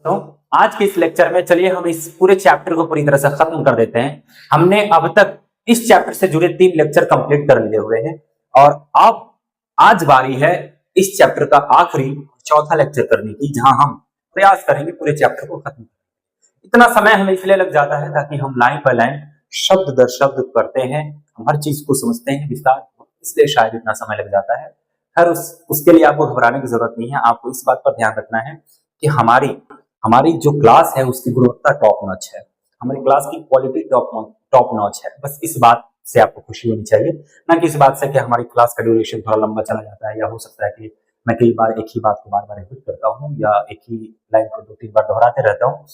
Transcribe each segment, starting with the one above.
तो आज के इस लेक्चर में चलिए हम इस पूरे चैप्टर को पूरी तरह से खत्म कर देते हैं। हमने अब तक इस चैप्टर से जुड़े 3 लेक्चर कंप्लीट कर लिए हुए हैं और अब आज बारी है इस चैप्टर का आखिरी चौथा लेक्चर करने की, जहां हम प्रयास करेंगे पूरे चैप्टर को खत्म। इतना समय हमें इसलिए लग जाता है ताकि हम लाइन बाय लाइन शब्द दर शब्द पढ़ते हैं, हम हर चीज को समझते हैं विस्तार, इसलिए शायद इतना समय लग जाता है। हर उसके लिए आपको घबराने की जरूरत नहीं है। आपको इस बात पर ध्यान रखना है कि हमारी जो क्लास है उसकी गुणवत्ता टॉप नॉच है, हमारी क्लास की क्वालिटी टॉप नॉच है। बस इस बात से आपको खुशी होनी चाहिए, ना कि इस बात से कि हमारी क्लास का ड्यूरेशन थोड़ा लंबा चला जाता है, या हो सकता है कि मैं कई बार एक ही बात को बार बार रिपीट करता हूँ या एक ही लाइन को 2-3 बार दोहराते रहता हूँ।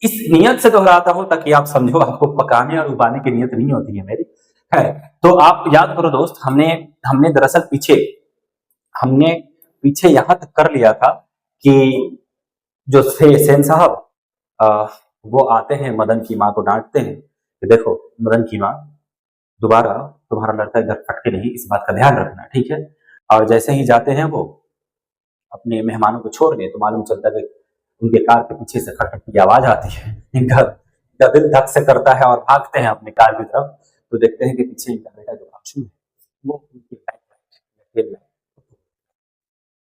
इस नियत से दोहराता हूँ ताकि आप समझो, आपको पकाने और उबाने की नियत नहीं होती है मेरी। है तो आप याद करो दोस्त, हमने दरअसल पीछे यहां तक कर लिया था कि जो सेन साहब वो आते हैं, मदन की माँ को डांटते हैं कि देखो मदन की माँ, दोबारा तुम्हारा लड़का इधर फटके नहीं, इस बात का ध्यान रखना, ठीक है। और जैसे ही जाते हैं वो अपने मेहमानों को छोड़ने, तो मालूम चलता है कि उनके कार के पीछे से खटखट की आवाज आती है। इनका दिल धक से करता है और भागते हैं अपने कार की तरफ, तो देखते हैं कि पीछे इनका बेटा जो आशु है वो उनकी बैक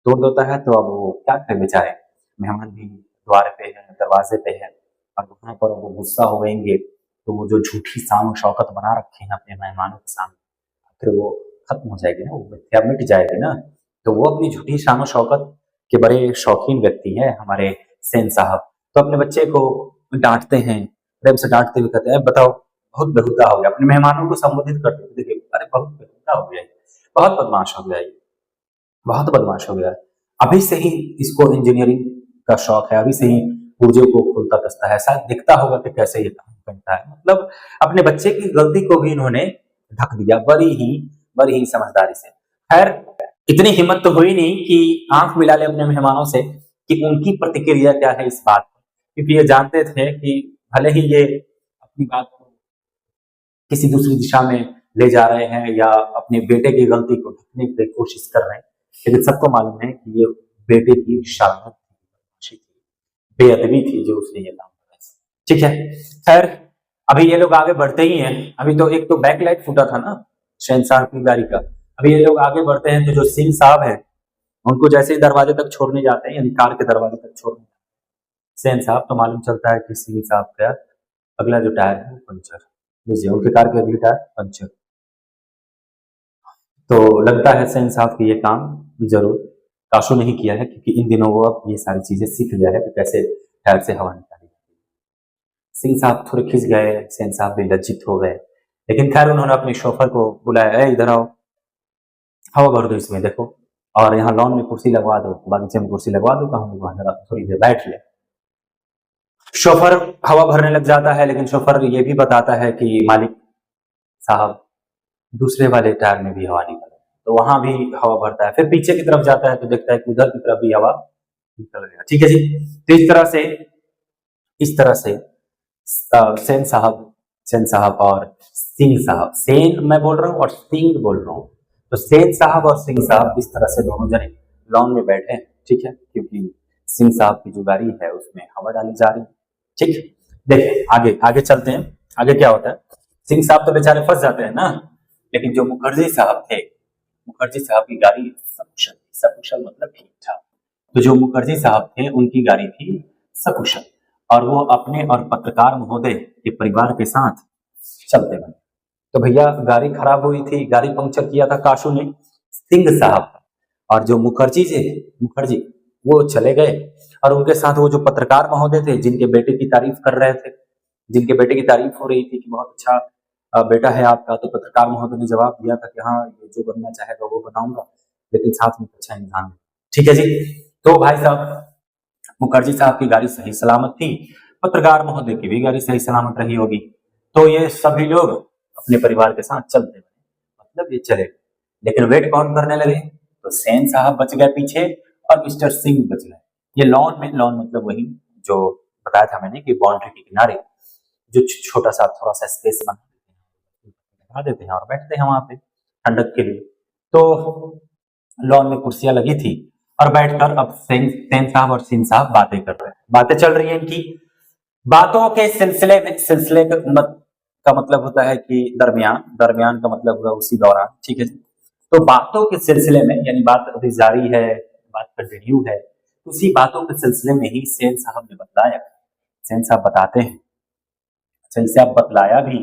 तोड़ देता है। तो अब वो क्या करें बेचारे, मेहमान भी द्वार पे है, दरवाजे पे है, और वहां पर वो गुस्सा हो गएंगे, तो वो जो झूठी शान शौकत बना रखे हैं अपने मेहमानों के सामने, फिर वो खत्म हो जाएगी ना, वो मिथ्या मिट जाएगी ना। तो वो अपनी झूठी शान शौकत के बड़े शौकीन व्यक्ति हैं हमारे सेन साहब। तो अपने बच्चे को डांटते हैं, प्रेम से डांटते हुए कहते हैं, बताओ बहुत बेहुदा हो गया, अपने मेहमानों को संबोधित करते हुए, देखिए अरे बहुत बेहुदा हो गया, बहुत बदमाश हो गया, बहुत बदमाश हो गया। अभी से ही इसको इंजीनियरिंग का शौक है, अभी से ही पुर्जों को खोलता कसता है, शायद दिखता होगा कि कैसे ये काम करता है। मतलब अपने बच्चे की गलती को भी इन्होंने ढक दिया बड़ी ही समझदारी से। खैर इतनी हिम्मत तो हुई नहीं कि आंख मिला ले अपने मेहमानों से कि उनकी प्रतिक्रिया क्या है इस बात पर, क्योंकि ये जानते थे कि भले ही ये अपनी बात को किसी दूसरी दिशा में ले जा रहे हैं या अपने बेटे की गलती को ढकने की कोशिश कर रहे हैं, लेकिन सबको मालूम है कि ये बेटे की शानत थी, बेअदबी थी जो उसने ये काम किया। ठीक है, खैर अभी ये लोग आगे बढ़ते ही हैं। अभी तो एक तो बैकलाइट फूटा था ना शहनशाह की गाड़ी का। अभी ये लोग आगे बढ़ते हैं तो जो सिंह साहब है उनको जैसे ही दरवाजे तक छोड़ने जाते हैं, यानी कार के दरवाजे तक छोड़ने, सेन साहब तो मालूम चलता है कि सिंह साहब का अगला जो टायर है वो पंचर, लीजिए उनके कार के अगली टायर पंचर। तो लगता है सेन साहब की ये काम जरूर काशू नहीं किया है, क्योंकि इन दिनों वो अब ये सारी चीजें सीख गया है कि कैसे टायर से हवा निकाली। सिंह साहब थोड़े खिंच गए, सेन साहब भी लज्जित हो गए, लेकिन खैर उन्होंने अपने शोफर को बुलाया, इधर आओ हवा भर दो इसमें, देखो और यहाँ लॉन में कुर्सी लगवा दो, बागीचे में कुर्सी लगवा दो, कहूँ वहां जरा थोड़ी देर बैठ ले। शोफर हवा भरने लग जाता है, लेकिन शोफर ये भी बताता है कि मालिक साहब दूसरे वाले टायर में भी हवा निकल, तो वहां भी हवा भरता है। फिर पीछे की तरफ जाता है तो देखता है कि उधर की तरफ भी हवा निकल गया। ठीक है जी। तो इस तरह से सेन साहब और सिंह साहब, सेन मैं बोल रहा हूँ और सिंह बोल रहा हूँ, तो सेन साहब और सिंह साहब इस तरह से दोनों जने लॉन में बैठे हैं। ठीक है, क्योंकि सिंह साहब की जो गाड़ी है उसमें हवा डाली जा रही है। ठीक, देखिए आगे आगे चलते हैं। आगे क्या होता है, सिंह साहब तो बेचारे फंस जाते हैं ना, लेकिन जो मुखर्जी साहब थे, मुखर्जी साहब की गाड़ी सकुशल मतलब ठीक ठाक। तो जो मुखर्जी साहब थे उनकी गाड़ी थी सकुशल, और वो अपने और पत्रकार महोदय के परिवार के साथ चलते बने। तो भैया गाड़ी खराब हुई थी, गाड़ी पंक्चर किया था काशू ने, सिंह साहब, और जो मुखर्जी वो चले गए, और उनके साथ वो जो पत्रकार महोदय थे जिनके बेटे की तारीफ कर रहे थे, जिनके बेटे की तारीफ हो रही थी कि बहुत अच्छा बेटा है आपका, तो पत्रकार महोदय ने जवाब दिया था कि हाँ ये जो बनना चाहेगा वो बनाऊंगा, लेकिन साथ में अच्छा इंसान है। ठीक है जी। तो भाई साहब मुखर्जी साहब की गाड़ी सही सलामत थी, पत्रकार महोदय की भी गाड़ी सही सलामत रही होगी, तो ये सभी लोग अपने परिवार के साथ चलते बने, मतलब ये चले। लेकिन वेट कौन करने लगे, तो सेन साहब बच गए पीछे और मिस्टर सिंह बच गए। ये लॉन मतलब वही जो बताया था मैंने कि बाउंड्री के किनारे जो छोटा सा थोड़ा सा स्पेस बना देते हैं और बैठते हैं वहां पे ठंडक के लिए। तो लॉन में कुर्सियां लगी थी और बैठकर अब सेन साहब और सिंह साहब बातें कर रहे हैं, बातें चल रही है इनकी। बातों के सिलसिले में, सिलसिले का मतलब होता है कि दरमियान, दरमियान का मतलब होगा उसी दौरान, ठीक है। तो बातों के सिलसिले में, यानी बात अभी जारी है, बात कंटिन्यू है, उसी बातों के सिलसिले में ही सेन साहब ने बताया, सेन साहब बताते हैं, अच्छा इसे आप बतलाया भी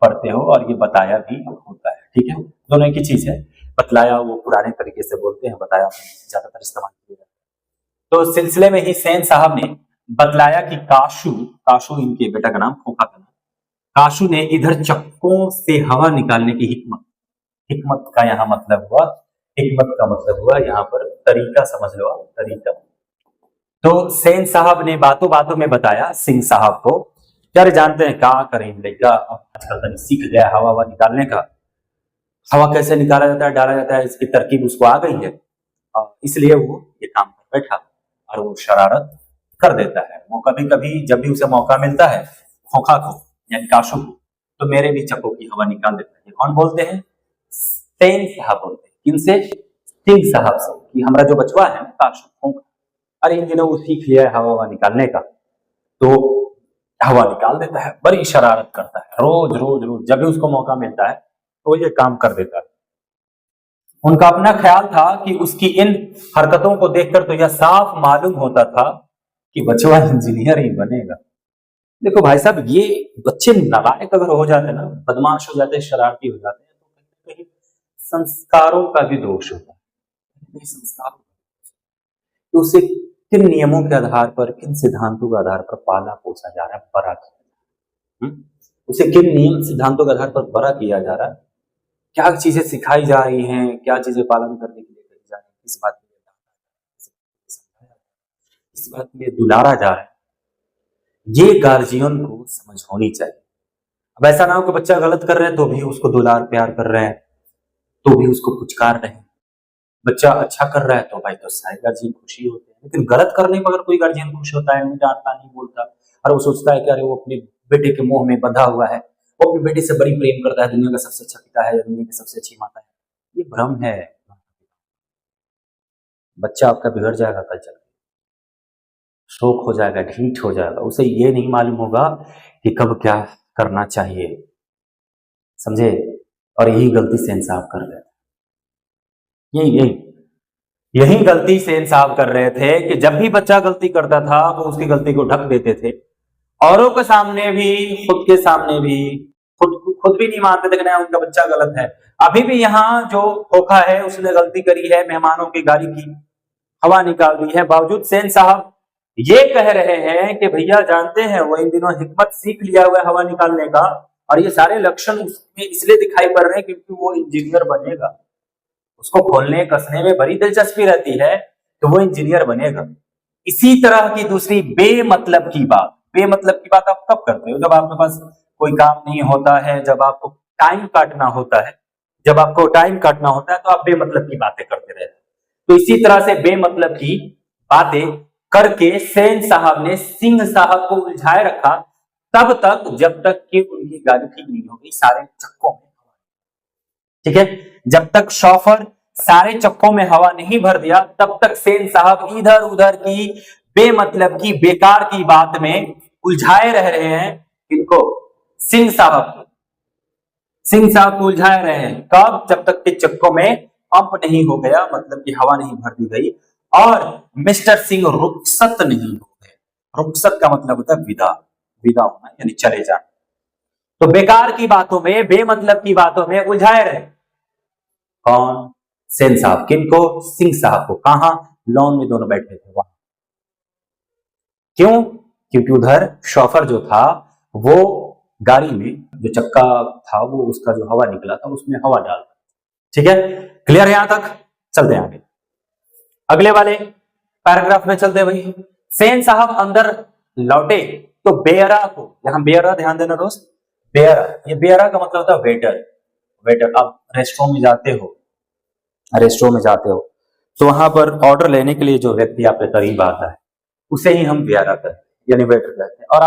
पढ़ते हो और ये बताया भी होता है, ठीक है, दोनों एक ही चीज है। बतलाया वो पुराने तरीके से बोलते हैं, बताया ज्यादातर इस्तेमाल किया जाता है। तो सिलसिले में ही सेन साहब ने बतलाया कि काशू, काशू इनके बेटा का नाम, खोखा का नाम, काशू ने इधर चक्कों से हवा निकालने की हिकमत, हिकमत का यहाँ मतलब हुआ, हिकमत का मतलब हुआ यहाँ पर तरीका, समझ लो आप, तरीका। तो सेन साहब ने बातों बातों में बताया सिंह साहब को, यार जानते हैं क्या करें लड़का, आजकल तक सीख गया हवा हवा निकालने का, हवा कैसे निकाला जाता है, डाला जाता है, इसकी तरकीब उसको आ गई है, इसलिए वो ये काम कर बैठा और वो शरारत कर देता है। वो कभी कभी जब भी उसे मौका मिलता है, खोखा को यानी काशू को, तो मेरे भी चक्कों की हवा निकाल देता है। कौन बोलते हैं? सेन साहब बोलते हैं। किनसे? सिंह साहब से, कि हमारा जो बचवा है काशू, खोखा, अरे इन दिनों वो सीख लिया है हवा हवा निकालने का, तो हवा निकाल देता है, बड़ी शरारत करता है, रोज रोज रोज जब भी उसको मौका मिलता है तो ये काम कर देता है। उनका अपना ख्याल था कि उसकी इन हरकतों को देखकर तो यह साफ मालूम होता था कि बचवा इंजीनियर ही बनेगा। देखो भाई साहब, ये बच्चे नालायक अगर हो जाते ना, बदमाश हो जाते, शरारती हो जाते हैं, तो कहीं कहीं संस्कारों का भी दोष होता है। संस्कार तो उसे किन नियमों के आधार पर, किन सिद्धांतों के आधार पर पाला पोसा जा रहा है, बड़ा किया, उसे किन नियम सिद्धांतों के आधार पर बड़ा किया जा रहा है, क्या चीजें सिखाई जा रही हैं, क्या चीजें पालन करने के लिए कही जा रही है, इस बात इस बात में दुलारा जा रहा है, ये गार्जियन को समझ होनी चाहिए। अब ऐसा ना हो कि बच्चा गलत कर रहे हैं तो भी उसको दुलार प्यार कर रहे हैं, तो भी उसको पुचकार रहे हैं। बच्चा अच्छा कर रहा है तो भाई तो सारे गार्जियन खुशी होते हैं, लेकिन गलत करने पर अगर कोई गार्जियन खुश होता है, नहीं डांटता, नहीं बोलता, और वो सोचता है कि अरे वो अपने बेटे के मोह में बंधा हुआ है, वो अपने बेटे से बड़ी प्रेम करता है, दुनिया का सबसे अच्छा पिता है, दुनिया की सबसे अच्छी माता है, ये भ्रम है। बच्चा आपका बिगड़ जाएगा, कल चल शोक हो जाएगा, ढीठ हो जाएगा, उसे ये नहीं मालूम होगा कि कब क्या करना चाहिए, समझे? और यही गलती सेन साहब कर रहे थे, यही यही यही गलती सेन साहब कर रहे थे कि जब भी बच्चा गलती करता था वो उसकी गलती को ढक देते थे, औरों के सामने भी, खुद के सामने भी, खुद भी नहीं मानते थे कि नहीं उनका बच्चा गलत है। अभी भी यहाँ जो खोखा है उसने गलती करी है, मेहमानों की गाड़ी की हवा निकाल दी है, बावजूद सेन साहब ये कह रहे हैं कि भैया जानते हैं वो इन दिनों हिकमत सीख लिया हुआ है हवा निकालने का, और ये सारे लक्षण उसमें इसलिए दिखाई पड़ रहे हैं क्योंकि वो इंजीनियर बनेगा, उसको खोलने कसने में बड़ी दिलचस्पी रहती है, तो वो इंजीनियर बनेगा। इसी तरह की दूसरी बेमतलब की बात, बेमतलब की बात आप कब करते हो? जब आपके पास कोई काम नहीं होता है, जब आपको टाइम काटना होता है, जब आपको टाइम काटना होता है तो आप बेमतलब की बातें करते रहते हैं। तो इसी तरह से बेमतलब की बातें करके सेन साहब ने सिंह साहब को उलझाए रखा, तब तक जब तक कि उनकी गाड़ी ठीक नहीं हो गई सारे चक्कों में, ठीक है, जब तक शॉफर सारे चक्कों में हवा नहीं भर दिया तब तक सेन साहब इधर उधर की बेमतलब की बेकार की बात में उलझाए रह रहे हैं। इनको सिंह साहब को उलझाए रहे हैं, कब? जब तक के चक्कों में पंप नहीं हो गया, मतलब कि हवा नहीं भर दी गई और मिस्टर सिंह रुखसत नहीं हो गए। रुखसत का मतलब होता है विदा, विदा होना यानी चले जाना। तो बेकार की बातों में, बेमतलब की बातों में उलझाए रहे कौन? सेन साहब। किनको? सिंह साहब को। कहां? लॉन में दोनों बैठे थे वहां। क्यों? क्योंकि उधर शॉफर जो था वो गाड़ी में जो चक्का था वो उसका जो हवा निकला था उसमें हवा डाल, ठीक है, क्लियर है यहां तक? चलते हैं आगे, अगले वाले पैराग्राफ में चलते हैं भाई। सेन साहब अंदर लौटे तो बेयरा को, यहां बेयरा ध्यान देना दोस्त, बेयरा, ये बेयरा का मतलब होता है वेटर। वेटर, आप रेस्टोरेंट में जाते हो, रेस्टोरेंट में जाते हो तो वहां पर ऑर्डर लेने के लिए जो व्यक्ति आपके करीब आता है उसे ही हम बेयरा कहते हैं, यानी वेटर कहते हैं। और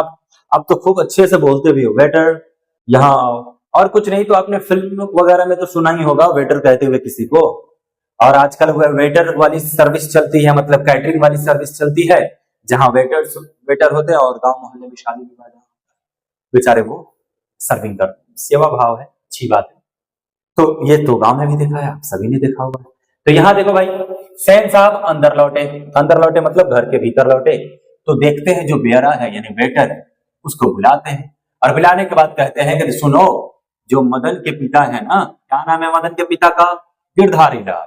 आप तो खूब अच्छे से बोलते भी हो, वेटर यहाँ आओ, और कुछ नहीं तो आपने फिल्म वगैरह में तो सुना ही होगा वेटर कहते हुए किसी को, और आजकल वेटर वाली सर्विस चलती है, मतलब कैटरिंग वाली सर्विस चलती है, जहां वेटर होते हैं और गांव मोहल्ले में शादी विवाह बेचारे वो सर्विंग करते हैं। सेवा भाव है, अच्छी बात है। तो ये तो गांव में भी देखा है, आप सभी ने देखा होगा। तो यहाँ देखो भाई, सेन साहब अंदर लौटे मतलब घर के भीतर लौटे। तो देखते हैं जो बेरा है यानी वेटर, उसको बुलाते हैं और बुलाने के बाद कहते हैं कि सुनो, जो मदन के पिता है ना, क्या नाम है मदन के पिता का? गिरधारी लाल।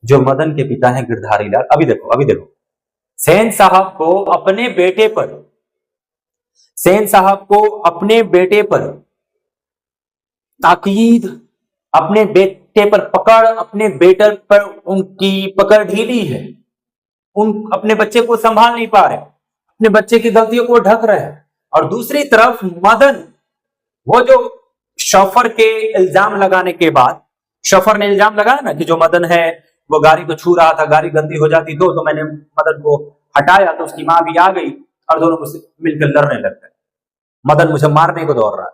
जो मदन के पिता है गिरधारी लाल, अभी देखो सेन साहब को अपने बेटे पर, सेन साहब को अपने बेटे पर ताकीद, अपने बेटे पर पकड़, अपने बेटे पर उनकी पकड़ ढीली है। अपने बच्चे को संभाल नहीं पा रहे, अपने बच्चे की गलतियों को ढक रहे हैं। और दूसरी तरफ मदन, वो जो शॉफर के इल्जाम लगाने के बाद, शॉफर ने इल्जाम लगाया ना कि जो मदन है वो गाड़ी को छू रहा था, गाड़ी गंदी हो जाती तो मैंने मदन को हटाया, तो उसकी मां भी आ गई और दोनों मुझसे मिलकर लड़ने लग गए, मदन मुझे मारने को दौड़ रहा है।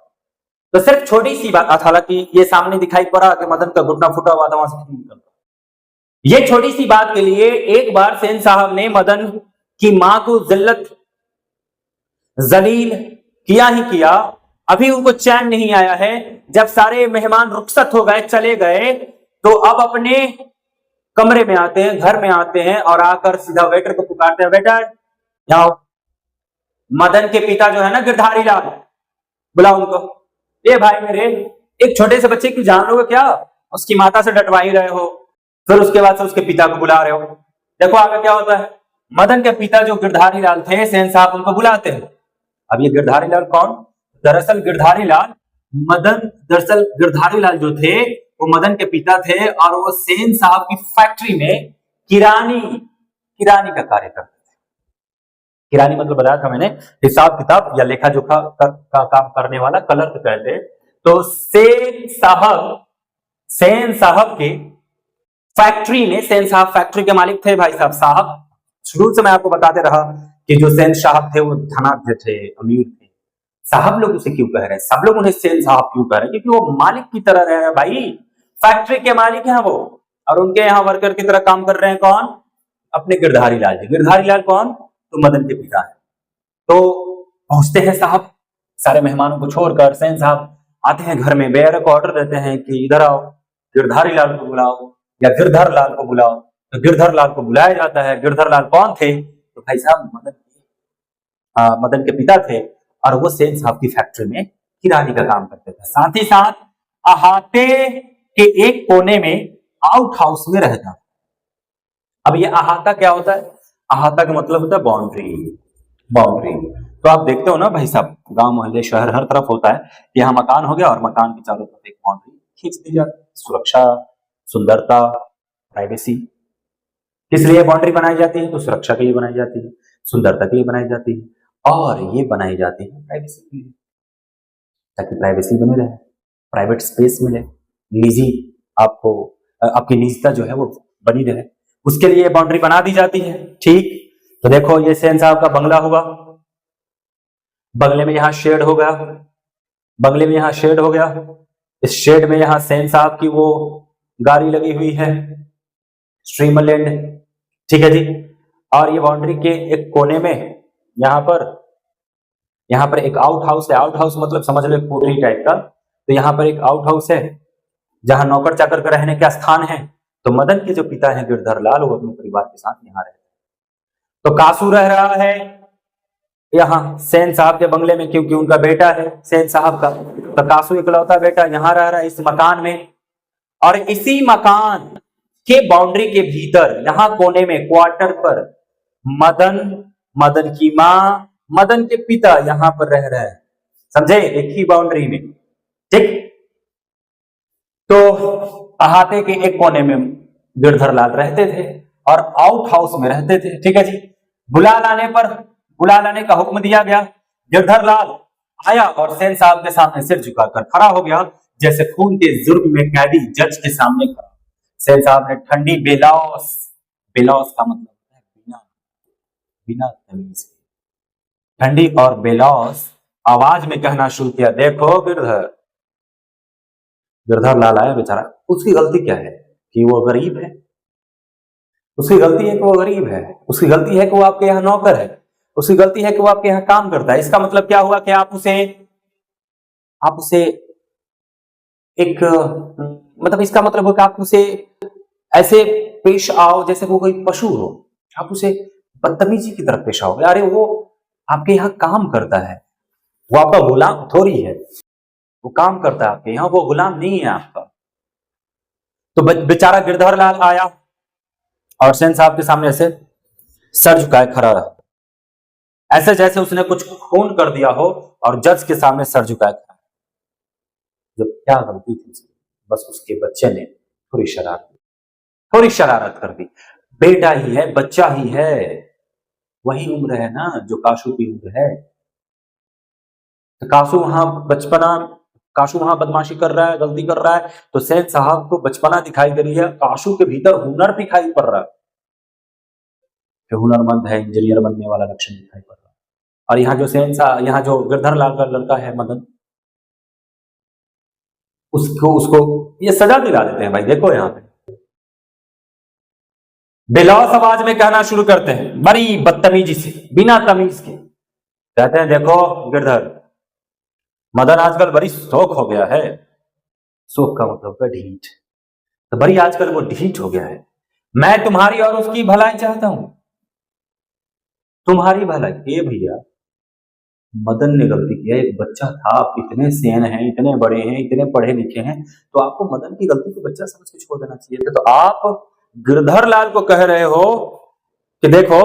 तो सिर्फ छोटी सी बात, हालांकि ये सामने दिखाई पड़ा कि मदन का घुटना फूटा हुआ था, वहां से खून निकल रहा। ये छोटी सी बात के लिए एक बार सेन साहब ने मदन की मां को जलील किया ही किया। अभी उनको चैन नहीं आया है। जब सारे मेहमान रुखसत हो गए, चले गए, तो अब अपने कमरे में आते हैं, घर में आते हैं और आकर सीधा वेटर को पुकारते हैं, वेटर जाओ, मदन के पिता जो है ना गिरधारी लाल, बुलाओ उनको। ए भाई मेरे, एक छोटे से बच्चे की जान लोगे क्या? उसकी माता से डटवा ही रहे हो, फिर उसके बाद से उसके पिता को बुला रहे हो। देखो आगे क्या होता है। मदन के पिता जो गिरधारी लाल थे, सेन साहब उनको बुलाते हैं। अब ये गिरधारी लाल कौन? दरअसल गिरधारी लाल जो थे वो मदन के पिता थे और वो सेन साहब की फैक्ट्री में किरानी का कार्य करते थे। किरानी मतलब बताया था मैंने, हिसाब किताब या लेखा जोखा का काम करने वाला, क्लर्क कहते। तो सेन साहब के फैक्ट्री में, सेन साहब फैक्ट्री के मालिक थे भाई साहब। शुरू से मैं आपको बताते रहा कि जो सेन साहब थे वो धनाढ्य थे, अमीर थे। साहब लोग उसे क्यों कह रहे हैं? सब लोग उन्हें सेन साहब क्यों कह रहे हैं? क्योंकि वो मालिक की तरह रह रहे हैं भाई, फैक्ट्री के मालिक हैं वो, और उनके यहाँ वर्कर की तरह काम कर रहे हैं कौन? अपने गिरधारी लाल जी। गिरधारी लाल कौन? तो मदन के पिता है। तो पहुंचते हैं साहब, सारे मेहमानों को छोड़कर सेन साहब आते हैं घर में, बेयर को ऑर्डर देते हैं कि इधर आओ, गिरधारी लाल को बुलाओ या गिरधर लाल को बुलाओ। तो गिरधर लाल को बुलाया जाता है। गिरधर लाल कौन थे? तो भाई साहब मदन के पिता थे और वो सेन साहब की फैक्ट्री में किरानी का काम करते थे। साथ ही साथ अहाते के एक कोने में आउट हाउस में रहता। अब ये अहाता क्या होता है? अहाता का मतलब होता है बाउंड्री। तो आप देखते हो ना भाई साहब, गांव मोहल्ले शहर हर तरफ होता है कि यहाँ मकान हो गया और मकान के चारों तरफ एक बाउंड्री खींच दी जाती है। सुरक्षा, सुंदरता, प्राइवेसी। किस लिए बाउंड्री बनाई जाती है? तो सुरक्षा के लिए बनाई जाती है, सुंदरता के लिए बनाई जाती है, और ये बनाई जाती है प्राइवेसी के लिए, ताकि प्राइवेसी बने रहे, प्राइवेट स्पेस मिले, निजी आपको, आपकी निजता जो है वो बनी रहे, उसके लिए बाउंड्री बना दी जाती है। ठीक, तो देखो ये सेन साहब का बंगला होगा, बंगले में यहाँ शेड हो गया, इस शेड में यहाँ सेन साहब की वो गाड़ी लगी हुई है, स्ट्रीमलैंड, ठीक है जी। और ये बाउंड्री के एक कोने में यहाँ पर एक आउट हाउस है। आउट हाउस मतलब समझ लो एक कोठरी टाइप का। तो यहाँ पर एक आउट हाउस है जहां नौकर चाकर का रहने का स्थान है। तो मदन के जो पिता हैं गिरधर लाल, वो अपने परिवार के साथ यहाँ रहते हैं। तो कासू रह रहा है यहाँ सेन साहब के बंगले में, क्योंकि उनका बेटा है सेन साहब का। तो कासू इकलौता बेटा यहाँ रह रहा है इस मकान में। और इसी मकान के बाउंड्री के भीतर यहाँ कोने में क्वार्टर पर मदन की मां, मदन के पिता यहां पर रह रहे हैं, समझे, एक ही बाउंड्री में। ठीक, तो अहाते के एक कोने में गिरधर लाल रहते थे और आउट हाउस में रहते थे। ठीक है जी। बुला लाने का हुक्म दिया गया। गिरधर लाल आया और सेन साहब के सामने सिर झुकाकर खड़ा हो गया, जैसे खून के जुर्म में कैदी जज के सामने खड़ा। सेन साहब ने ठंडी बेलौस का मतलब है बिना तमीज, ठंडी और बेलौस आवाज में कहना शुरू किया, देखो गिरधर लाल आया बेचारा, उसकी गलती क्या है कि वो गरीब है, उसकी गलती है कि वो गरीब है, उसकी गलती है कि वो आपके यहाँ नौकर है, उसकी गलती है कि वो आपके यहाँ काम करता है। इसका मतलब क्या हुआ कि आप उसे एक मतलब इसका मतलब है कि आप उसे ऐसे पेश आओ जैसे वो कोई पशु हो। आप उसे बदतमीजी की तरफ पेश आओगे। अरे वो आपके यहाँ काम करता है, वो आपका गुलाम थोड़ी है। वो काम करता है आपके यहाँ, वो गुलाम नहीं है आपका। तो बेचारा गिरधर लाल आया और सेन साहब के सामने ऐसे सर झुकाए खड़ा रहा, ऐसे जैसे उसने कुछ खून कर दिया हो और जज के सामने सर झुकाए खड़ा। जब क्या गलती थी उसकी, बस उसके बच्चे ने थोड़ी शरारत कर दी। बेटा ही है, बच्चा ही है, वही उम्र है ना जो काशू की उम्र है। तो काशू वहां बदमाशी कर रहा है, गलती कर रहा है, तो सेन साहब को बचपना दिखाई दे रही है, काशू के भीतर हुनर दिखाई पड़ रहा है कि हुनरमंद है, इंजीनियर बनने वाला लक्षण दिखाई पड़ रहा है। और यहाँ जो गिरधर लाल का लड़का है मदन, उसको ये सजा दिला देते हैं। भाई देखो यहाँ पे बेलौस आवाज में कहना शुरू करते हैं, बड़ी बदतमीजी से, बिना तमीज के कहते हैं, देखो गिरधर, मदन आजकल बड़ी शौक हो गया है। शौक का मतलब है ढीठ। तो बड़ी आजकल वो ढीठ हो गया है। मैं तुम्हारी और उसकी भलाई चाहता हूं, तुम्हारी भलाई। ये भैया मदन ने गलती किया, एक बच्चा था, आप इतने सेन हैं, इतने बड़े हैं, इतने पढ़े लिखे हैं, तो आपको मदन की गलती को बच्चा समझ के छोड़ देना चाहिए था। तो आप गिरधर लाल को कह रहे हो कि देखो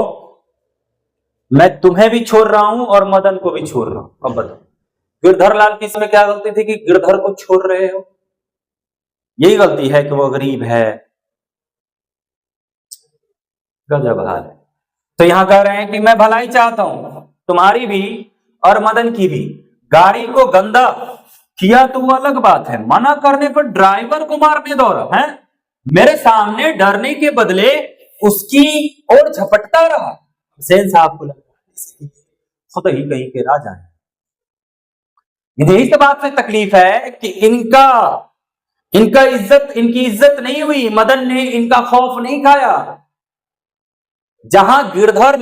मैं तुम्हें भी छोड़ रहा हूं और मदन को भी छोड़ रहा हूं। अब बताओ गिरधर लाल की इसमें क्या गलती थी कि गिरधर को छोड़ रहे हो? यही गलती है कि वो गरीब है। गजब हाल है। तो यहां कह रहे हैं कि मैं भलाई चाहता हूं, तुम्हारी भी और मदन की भी। गाड़ी को गंदा किया तो वो अलग बात है, मना करने पर ड्राइवर को मारने दौड़ा है, मेरे सामने डरने के बदले उसकी ओर झपटता रहा। हुसैन साहब को लगा खुद ही कहीं के राजा है। यही तो बात में तकलीफ है कि इनकी इज्जत नहीं हुई, मदन ने इनका खौफ नहीं खाया। जहां गिरधर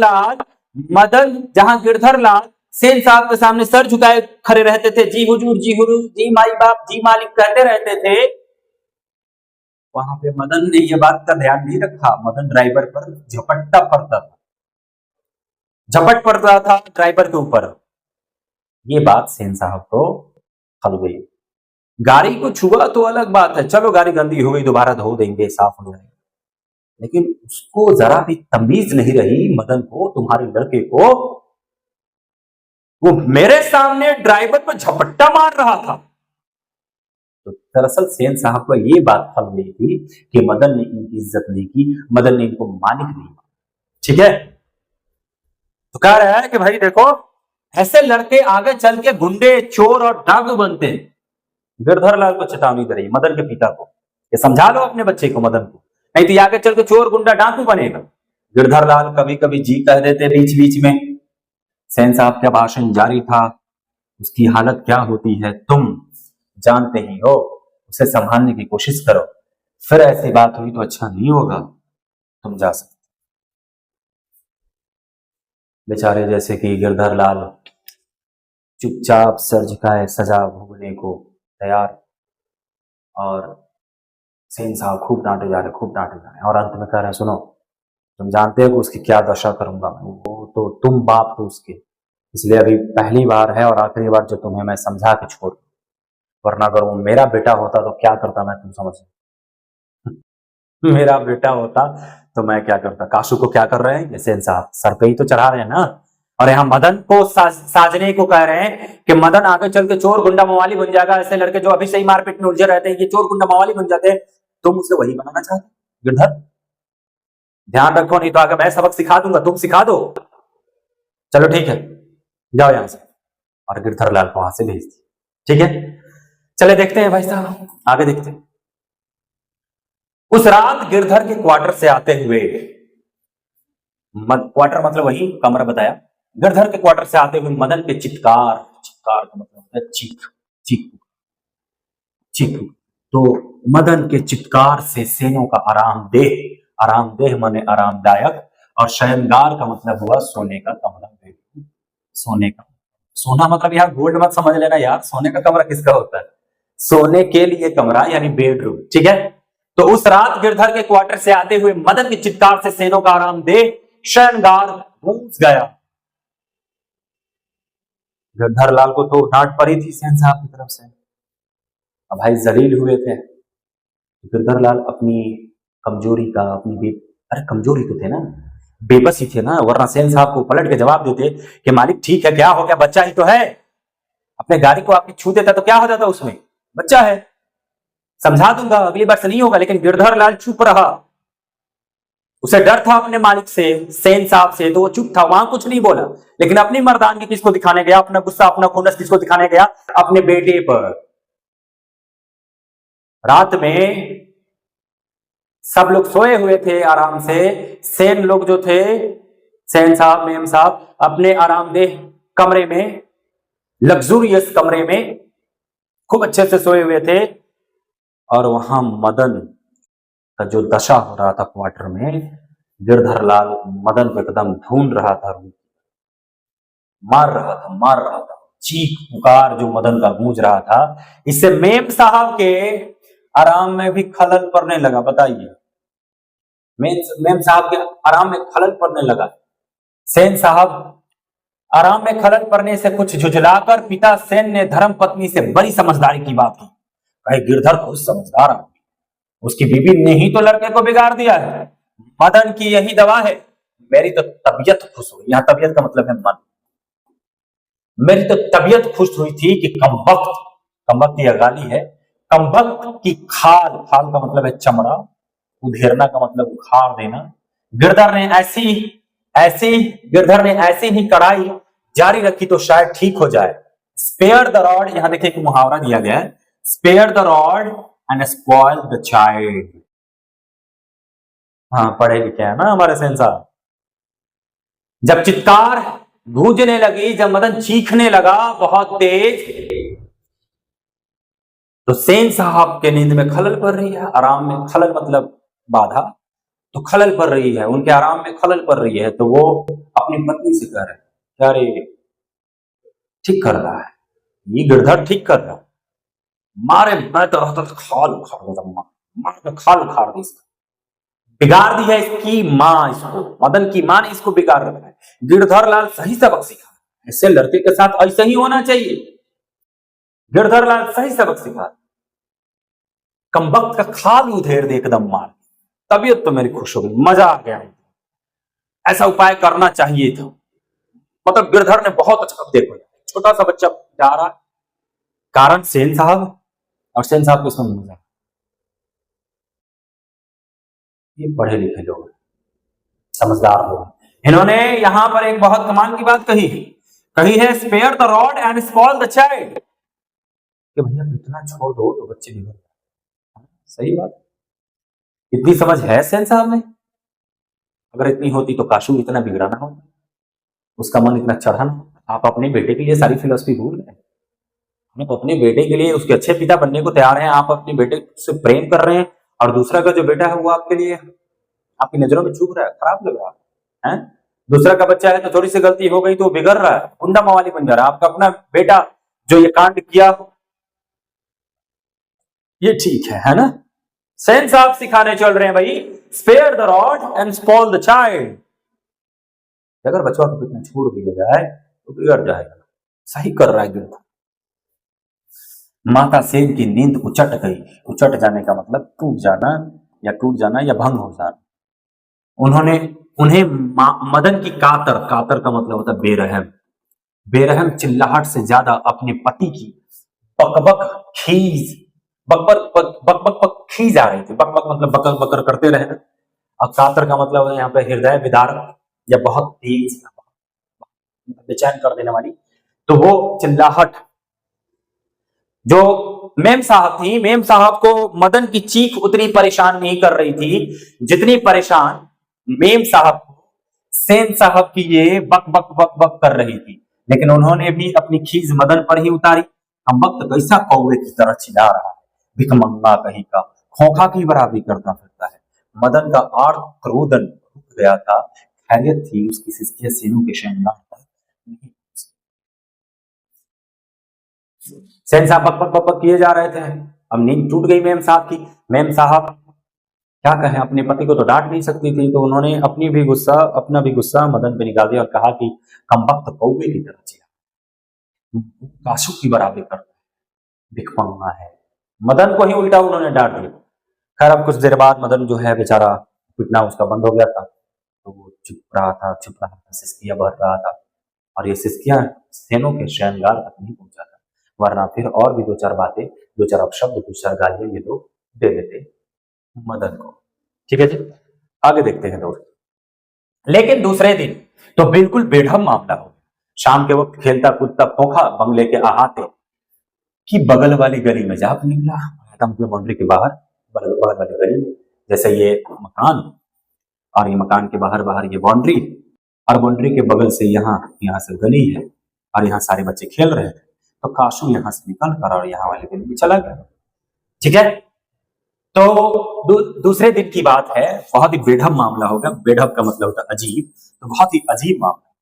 लाल सेन साहब के सामने सर झुकाए खड़े रहते थे, जी हुजूर, जी हुजूर, जी माई बाप, जी मालिक कहते रहते थे, वहां पे मदन ने यह बात का ध्यान नहीं रखा। मदन ड्राइवर पर झपट पड़ता था ड्राइवर के ऊपर। ये बात सेन साहब को खल गई। गाड़ी को छुआ तो अलग बात है, चलो गाड़ी गंदी हो गई, दोबारा धो देंगे, साफ हो जाएगा, लेकिन उसको जरा भी तमीज नहीं रही, मदन को, तुम्हारे लड़के को। वो मेरे सामने ड्राइवर पर झपट्टा मार रहा था। तो दरअसल सेन साहब को ये बात फल गई थी कि मदन ने इनकी इज्जत नहीं की, मदन ने इनको मालिक नहीं माना। ठीक है, तो कह रहा है कि भाई देखो ऐसे लड़के आगे चल के गुंडे, चोर और डाकू बनते हैं। गिरधर लाल को चेतावनी दे रही मदन के पिता को, ये समझा लो अपने बच्चे को, मदन को, नहीं तो आगे चल के चोर, गुंडा, डाकू बनेगा। गिरधर लाल कभी कभी जी कह देते बीच बीच में। सेन साहब का भाषण जारी था, उसकी हालत क्या होती है तुम जानते ही हो, उसे संभालने की कोशिश करो, फिर ऐसी बात हुई तो अच्छा नहीं होगा, तुम जा सकते। बेचारे जैसे कि गिरधर लाल चुपचाप सर झुकाए सजा भोगने को तैयार, और सेन साहब खूब डांटे जा रहे, और अंत में कह रहे हैं, सुनो तुम जानते हो कि उसकी क्या दशा करूंगा मैं, वो तो तुम बाप हो उसके, इसलिए अभी पहली बार है और आखिरी बार जो तुम्हें मैं समझा के छोड़, वरना अगर वो मेरा बेटा होता तो क्या करता मैं, तुम समझ मेरा बेटा होता तो मैं क्या करता। काशू को क्या कर रहे हैं सेन साहब, सर पे ही तो चढ़ा रहे हैं ना। और यहाँ मदन को साजने को कह रहे हैं कि मदन आगे चल के चोर, गुंडा, मवाली बन जाएगा। ऐसे लड़के जो अभी से ही मारपीट में उलझे रहते हैं, ये चोर, गुंडा, मवाली बन जाते हैं, तुम उसे वही बनाना चाहते गिरधर। ध्यान रखो, नहीं तो आगे मैं सबक सिखा दूंगा, तुम सिखा दो। चलो ठीक है, जाओ यहां से। और गिरधर लाल को वहां से भेज दी। ठीक है, चले देखते हैं भाई साहब, आगे देखते हैं। उस रात गिरधर के क्वार्टर से आते हुए, क्वार्टर मतलब वही कमरा बताया, गिरधर के क्वार्टर से आते हुए मदन के चित्कार का मतलब है चीख। तो मदन के चित्कार से सेनों का आराम देह आरामदेह माने आरामदायक, और शयनगार का मतलब हुआ सोने का कमरा, बेडरूम, सोने का। सोना मतलब यहाँ गोल्ड मत समझ लेना यार, सोने का कमरा किसका होता है? सोने के लिए कमरा यानी बेडरूम, ठीक है। तो उस रात गिरधर के क्वार्टर से आते हुए मदन की चित्कार से सेनों का आरामदेह शयनगार गूंज गया। गिरधर लाल को तो डांट पड़ी थी सेन साहब की तरफ से, अब भाई जलील हुए थे। गिरधर लाल अपनी कमजोरी का, अरे कमजोरी तो थे ना, बेबस ही थे ना, वरना सेन साहब को पलट के जवाब देते कि मालिक ठीक है, क्या हो गया, बच्चा ही तो है, अपने गाड़ी को आपकी छू देता तो क्या हो जाता, उसमें बच्चा है, समझा दूंगा, अगली बार से नहीं होगा। लेकिन गिरधर लाल चुप रहा, उसे डर था अपने मालिक से, सेन साहब से, तो वो चुप था, वहां कुछ नहीं बोला। लेकिन अपनी मर्दानगी किसको दिखाने गया, अपना गुस्सा, अपना खुन्नस किसको दिखाने गया? अपने बेटे पर। रात में सब लोग सोए हुए थे आराम से, सेन लोग जो थे, सेन साहब, मेम साहब, अपने आरामदेह कमरे में, लग्जूरियस कमरे में खूब अच्छे से सोए हुए थे। और वहां मदन का जो दशा हो रहा था क्वार्टर में, गिरधर लाल मदन को एकदम ढूंढ रहा था, मार रहा था, चीख पुकार जो मदन का गूंज रहा था, इससे मेम साहब के आराम में भी खलल पड़ने लगा। बताइए, मेम साहब के आराम में खलल पड़ने लगा। सेन साहब आराम में खलल पड़ने से कुछ झुझलाकर पिता सेन ने धर्म पत्नी से बड़ी समझदारी की बात की। कहे गिरधर खुद समझदार है, उसकी बीवी ने ही तो लड़के को बिगाड़ दिया है, मदन की यही दवा है। मेरी तो तबीयत खुश हुई, यहाँ तबीयत का मतलब है मन, मेरी तो तबीयत खुश हुई थी कि कमबख्त यह गाली है, कमबख्त की खाल, खाल का मतलब है चमड़ा, उधेरना का मतलब उखाड़ देना। गिरधर ने ऐसी ही कड़ाई जारी रखी तो शायद ठीक हो जाए। स्पेयर द रॉड, यहां देखिए कि मुहावरा दिया गया है, spare the rod and spoil the child. हाँ, पढ़े लिखे हैं ना हमारे सेन साहब। जब चित्कार गूंजने लगी, जब मदन चीखने लगा बहुत तेज, तो सेन साहब के नींद में खलल पड़ रही है, आराम में खलल मतलब बाधा, तो खलल पड़ रही है, उनके आराम में खलल पड़ रही है। तो वो अपनी पत्नी से कह रहे हैं, क्या रे ठीक कर रहा है, ये गिरधर ठीक कर रहा है, मारे मैं तो रहता था खाल उखाड़ देता, मार के खाल उखाड़ दी, इसका बिगाड़ दी है इसकी माँ, इसको मदन की माँ ने इसको बिगाड़ रखा है। गिरधर लाल सही सबक सीखा, ऐसे लड़के के साथ ऐसा ही होना चाहिए। गिरधर लाल सही सबक सीखा, कमबख्त का खाल उधेर दे एकदम मार, तबीयत तो मेरी खुश हो गई, मजा आ गया, ऐसा उपाय करना चाहिए था। मतलब गिरधर ने बहुत अच्छा, देखो छोटा सा बच्चा जा रहा, कारण सेन साहब, और सेन साहब को इसमें मजा, ये पढ़े लिखे लोग, समझदार लोग, इन्होंने यहां पर एक बहुत कमाल की बात कही है, spare the rod and spoil the child, कि भैया इतना छोड़ दो तो बच्चे बिगड़ जाए। सही बात, इतनी समझ है सेन साहब में, अगर इतनी होती तो काशू इतना बिगड़ा ना होता, उसका मन इतना चढ़ा ना। आप अपने बेटे के लिए सारी फिलॉसफी भूल गए, आप अपने बेटे के लिए उसके अच्छे पिता बनने को तैयार हैं, आप अपने बेटे से प्रेम कर रहे हैं, और दूसरा का जो बेटा है वो आपके लिए आपकी नजरों में चुभ रहा है, खराब लग रहा है। दूसरा का बच्चा है तो थोड़ी सी गलती हो गई तो बिगड़ रहा है, गुंडा मवाली बन जा रहा है। आपका अपना बेटा जो ये कांड किया, ये ठीक है ना? सेन साहब सिखाने चल रहे हैं भाई, spare the rod and spoil the child. अगर बच्चा को कितना छोड़ दिया जाए तो बिगड़ जाएगा, सही कर रहा है गिरधर। माता सेन की नींद उचट गई, उचट जाने का मतलब टूट जाना या भंग हो जाना। उन्हें मदन की कातर का मतलब होता है बेरहम चिल्लाहट से ज्यादा अपने पति की बकबक खीज आ रही थी। बकबक मतलब बकर बकर करते रहे, और कातर का मतलब है यहाँ पे हृदय विदारक या बहुत तेज बेचैन कर देने वाली। तो वो चिल्लाहट जो मेम साहब को मदन की चीख उतनी परेशान नहीं कर रही थी जितनी परेशान मेम साहब को सेन साहब की ये बक बक बक बक कर रही थी। लेकिन उन्होंने भी अपनी खीज मदन पर ही उतारी। हम वक्त कैसा कौवे की तरह चिल्ला रहा है, भिखमंगा कहीं का, खोखा की बराबरी करता फिरता है, मदन का आर्तरोदन रुक गया था। खैरियत थी उसकी सिसकियां सीनों के शहनाई पर नहीं। सेन साहब बक बक बक बक किए जा रहे थे। अब नींद टूट गई मेम साहब की। मेम साहब क्या कहें, अपने पति को तो डांट नहीं सकती थी, तो उन्होंने अपना भी गुस्सा मदन पे निकाल दिया और कहा कि कमबख्त कौवे की तरह जिया, काशू की बराबरी कर, भिखमंगा है। मदन को ही उल्टा उन्होंने डांट दिया। खैर अब कुछ देर बाद मदन जो है बेचारा, पिटना उसका बंद हो गया था, तो वो चुप रहा था, सिसकियां भर रहा था, और ये सिसकियां सेनों के शयनगार तक नहीं पहुंचा था, वरना फिर और भी दो चार बातें, दो चार अपशब्द, दो चार गालियां ये लोग दे देते मदन को। ठीक है जी, आगे देखते हैं दोस्त। लेकिन दूसरे दिन तो बिल्कुल बेढम मामला हो। शाम के वक्त खेलता कूदता खोखा बंगले के अहाते की बगल वाली गली में जा निकला, मतलब बाउंड्री के बाहर, बगल वाली गली में, जैसे ये मकान और ये मकान के बाहर बाहर ये बाउंड्री, और बाउंड्री के बगल से यहाँ से गली है, और यहाँ सारे बच्चे खेल रहे थे, तो काशू यहाँ से निकल कर और यहाँ वाली गली में चला गया। ठीक है, तो दूसरे दिन की बात है, बहुत ही बेढब मामला होगा। बेढब का मतलब होता है अजीब, तो बहुत ही अजीब मामला,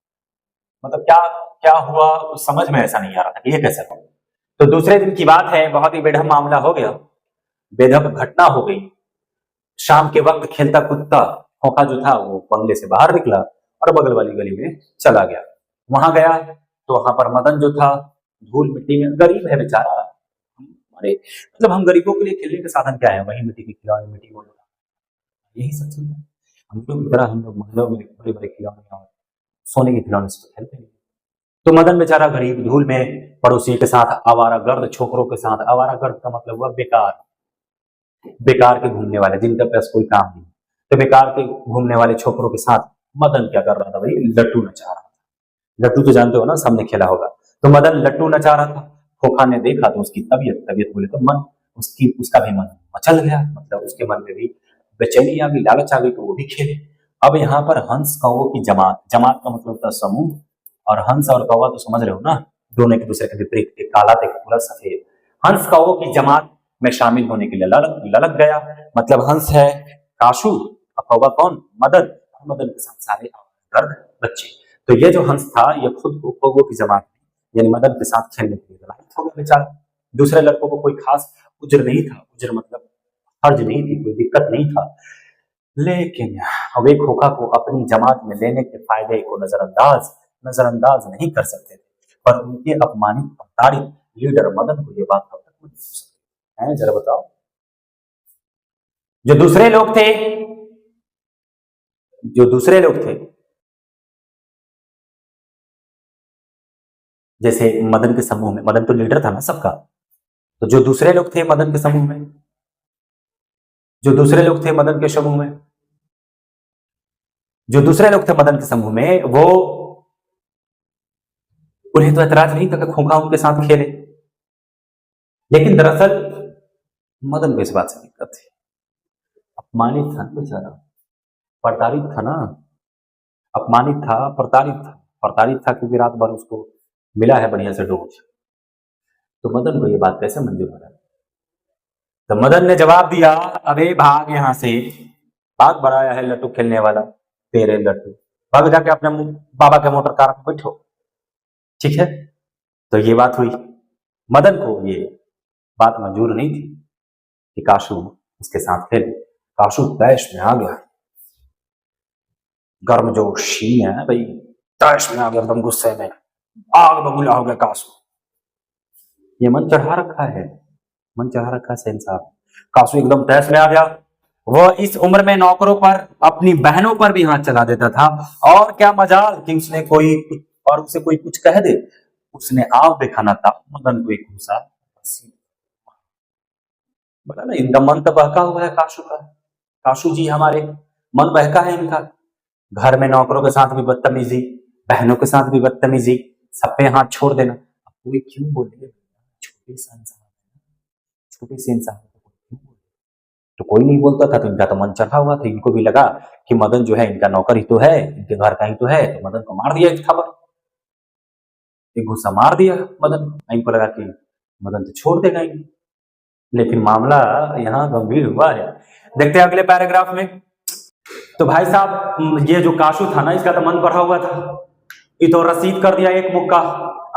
मतलब क्या क्या हुआ उस समझ में ऐसा नहीं आ रहा था कि ये कैसे हुआ। तो दूसरे दिन की बात है, बहुत ही बेढब मामला हो गया, बेढब घटना हो गई। शाम के वक्त खेलता कूदता खोखा जो था वो बंगले से बाहर निकला और बगल वाली गली में चला गया। वहां गया तो वहां पर मदन जो था धूल मिट्टी में, गरीब है बेचारा, अरे मतलब हम गरीबों के लिए खेलने के साधन क्या है, वही मिट्टी के खिलौने, मिट्टी को यही सब चलता है। हम लोग की तरह हम लोग महलों में बड़े बड़े खिलौने और सोने के खिलौने से तो खेलते नहीं। तो मदन बेचारा गरीब धूल में पड़ोसियों के साथ, आवारा गर्द छोकरों के साथ, आवारा गर्द का मतलब हुआ बेकार, बेकार के घूमने वाले, जिनका पास कोई काम नहीं, तो बेकार के घूमने वाले छोकरों के साथ मदन क्या कर रहा था भाई, लट्टू नचा रहा था। लट्टू तो जानते हो ना, सबने खेला होगा। तो मदन लट्टू नचा रहा था। खोखा ने देखा तो उसकी तबीयत बोले तो मन, उसका भी मन मचल गया, मतलब उसके मन में भी बेचैनी आ गई, लालच आ गई, तो वो भी खेले। अब यहाँ पर हंस कौवों की जमात, जमात का मतलब होता है समूह, और हंस और कौवा तो समझ रहे हो ना, दोनों एक दूसरे के विपरीत, एक काला था एक पूरा सफेद। हंस कौवों की जमात में शामिल होने के लिए ललक गया। मतलब हंस है काशू, और कौवा कौन, मदन, मदन के साथ सारे गर्द बच्चे। तो ये जो हंस था ये खुद को कौवों की जमात यानी मदन के साथ खेलने के लिए हो गया बेचारा। दूसरे लड़कों को कोई खास उज्र नहीं था, उज्र मतलब हर्ज नहीं थी, कोई दिक्कत नहीं था, लेकिन वे खोखा को अपनी जमात में लेने के फायदे को नजरअंदाज नहीं कर सकते थे। पर उनके अपमानित प्रताड़ित लीडर मदन को यह बात कब तक नहीं हो सकती है, जरा बताओ। जो दूसरे लोग थे जैसे मदन के समूह में, मदन तो लीडर था ना सबका, तो जो दूसरे लोग थे मदन के समूह में, जो दूसरे लोग थे मदन के समूह में, जो दूसरे लोग थे मदन के समूह में, वो उन्हें तो एतराज नहीं था कि खोखा उनके साथ खेले, लेकिन दरअसल मदन को इस बात से दिक्कत थी। अपमानित था बेचारा, प्रताड़ित था ना, अपमानित था, प्रताड़ित था क्योंकि रात भर उसको मिला है बढ़िया से डोज। तो मदन को ये बात कैसे मंजूर हो? तो मदन ने जवाब दिया, अबे भाग यहां से, भाग, बढ़ाया है लट्टू खेलने वाला, तेरे लट्टू, भाग जाके अपने बाबा के मोटर कार में बैठो। ठीक है, तो ये बात हुई। मदन को ये बात मंजूर नहीं थी कि काशू उसके साथ खेले। काशू तैश में आ गया, गर्मजोशी है भाई, तैश में आ गया, एकदम गुस्से में, आग बबूला हो गया काशू। ये मन चढ़ा रखा है सेन साहब। काशू एकदम तैश में आ गया। वह इस उम्र में नौकरों पर, अपनी बहनों पर भी हाथ चला देता था, और क्या मजाल कि उसे कोई कुछ कह दे। उसने आव देखा ना था, मदन को एक घूसा, बोला ना, इनका मन तो बहका हुआ है काशू का, काशू जी हमारे मन बहका है इनका। घर में नौकरों के साथ भी बदतमीजी, बहनों के साथ भी बदतमीजी, सब पे हाथ छोड़ देना। कोई क्यों बोले, छोटे से इंसान तो कोई नहीं बोलता था, तो इनका तो मन चढ़ा हुआ था। इनको भी लगा कि मदन जो है इनका नौकर ही तो है, इनके घर का ही तो है, तो मदन को मार दिया एक थप्पड़, एक गुस्सा मार दिया मदन। इनको लगा कि मदन तो छोड़ देगा इनको, लेकिन मामला यहाँ गंभीर हुआ है। देखते हैं अगले पैराग्राफ में। तो भाई साहब ये जो काशू था ना, इसका तो मन बढ़ा हुआ था, ये तो रसीद कर दिया एक मुक्का।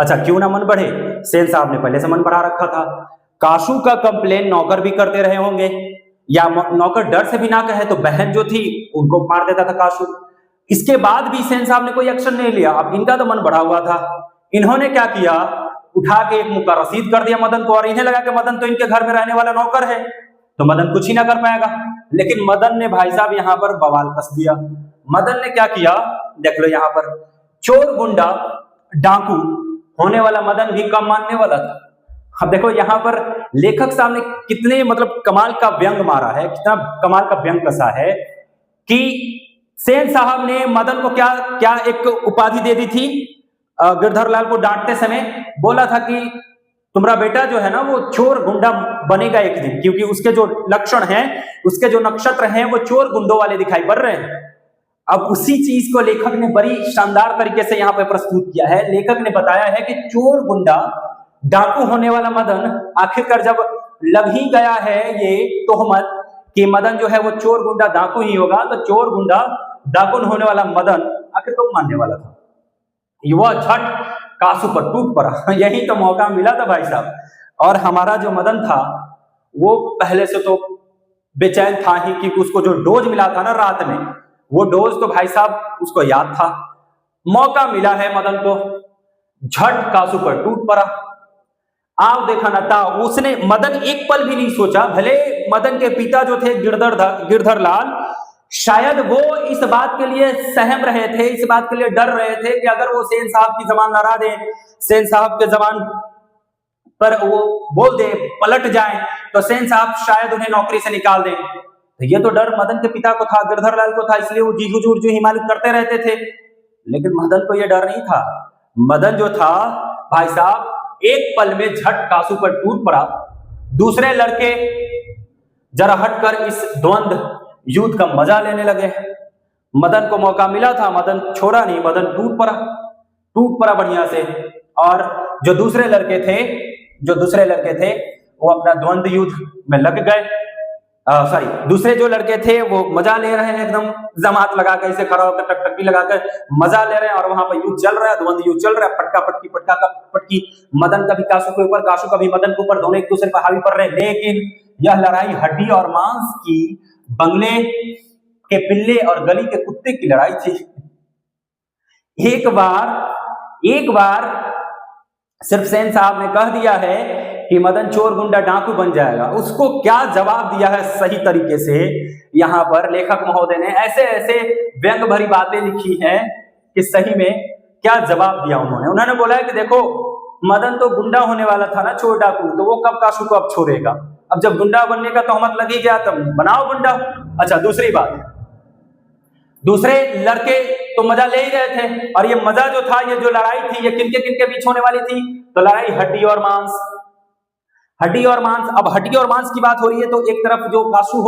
अच्छा क्यों ना मन बढ़े, सेन साहब ने पहले से मन बढ़ा रखा था। काशू का कंप्लेन नौकर भी करते रहे होंगे, या नौकर डर से भी ना कहे तो बहन जो थी उनको मार देता था काशू। इसके बाद भी सेन साहब ने कोई एक्शन नहीं लिया। अब इनका तो मन बढ़ा हुआ था, इन्होंने क्या किया, उठा के एक मुक्का रसीद कर दिया मदन को, और इन्हें लगा कि मदन तो इनके घर में रहने वाला नौकर है तो मदन कुछ ही ना कर पाएगा। लेकिन मदन ने भाई साहब यहाँ पर बवाल कस दिया। मदन ने क्या किया, देख लो यहाँ पर, चोर गुंडा डाकू होने वाला मदन भी कम मानने वाला था। अब देखो यहाँ पर लेखक साहब ने कितने मतलब कमाल का व्यंग मारा है, कितना कमाल का व्यंग कसा है कि सेन साहब ने मदन को क्या क्या एक उपाधि दे दी थी। गिरधर लाल को डांटते समय बोला था कि तुम्हारा बेटा जो है ना वो चोर गुंडा बनेगा एक दिन, क्योंकि उसके जो लक्षण हैं, उसके जो नक्षत्र हैं वो चोर गुंडों वाले दिखाई पड़ रहे हैं। अब उसी चीज को लेखक ने बड़ी शानदार तरीके से यहाँ पे प्रस्तुत किया है। लेखक ने बताया है कि चोर गुंडा डाकू होने वाला मदन आखिरकार जब लग ही गया है ये तोहमत कि मदन जो है वो चोर गुंडा डाकू ही होगा, तो चोर गुंडा डाकू होने वाला मदन आखिर तो मानने वाला था। युवा झट काशू पर टूट पड़ा। यही तो मौका मिला था भाई साहब। और हमारा जो मदन था वो पहले से तो बेचैन था ही, क्योंकि उसको जो डोज मिला था ना रात में, वो डोज तो भाई साहब उसको याद था। मौका मिला है मदन को, झट काशू पर टूट पड़ा। आप देखा ना था उसने, मदन एक पल भी नहीं सोचा, भले मदन के पिता जो थे गिरधर लाल, शायद वो इस बात के लिए सहम रहे थे, इस बात के लिए डर रहे थे कि अगर वो सेन साहब की जबान लड़ा दे, सेन साहब के जबान पर वो बोल दे, पलट जाए, तो सेन साहब शायद उन्हें नौकरी से निकाल दें। तो ये तो डर मदन के पिता को था, गिरधर लाल को था, इसलिए वो जी हुजूर जो ही मालिक करते रहते थे। लेकिन मदन को ये डर नहीं था। मदन जो था भाई साहब एक पल में झट काशू पर टूट पड़ा। दूसरे लड़के जरा हटकर इस द्वंद्व युद्ध का मजा लेने लगे। मदन को मौका मिला था, मदन छोड़ा नहीं, मदन टूट पड़ा बढ़िया से। और जो दूसरे लड़के थे वो अपना द्वंद्व युद्ध में लग गए। दूसरे जो लड़के थे वो मजा ले रहे हैं, एकदम जमात लगा कर, इसे खड़ा होकर टकटकी लगाकर मजा ले रहे हैं, और वहां पर युद्ध चल रहा है, द्वंद्व युद्ध चल रहा है, पटका पटकी, मदन का भी काशू के ऊपर, काशू का भी मदन के ऊपर, दोनों एक दूसरे पर हावी पड़ रहे हैं। लेकिन यह लड़ाई हड्डी और मांस की, बंगले के पिल्ले और गली के कुत्ते की लड़ाई थी। एक बार सिर्फ सेन साहब ने कह दिया है कि मदन चोर गुंडा डाकू बन जाएगा। उसको क्या जवाब दिया है सही तरीके से, यहाँ पर लेखक महोदय ने ऐसे ऐसे व्यंग भरी बातें लिखी हैं कि सही में क्या जवाब दिया उन्होंने बोला है कि देखो मदन तो गुंडा होने वाला था ना, चोर डाकू, तो वो कब काशू को अब छोड़ेगा। अब जब गुंडा बनने का तोहमत लग ही गया तब बनाओ गुंडा। अच्छा दूसरी बात, दूसरे लड़के तो मजा ले ही रहे थे, और ये मजा जो था, ये जो लड़ाई थी, ये किनके बीच होने वाली थी, तो लड़ाई हड्डी और मांस। अब हड्डी और मांस की बात हो रही है, तो एक तरफ जो काशू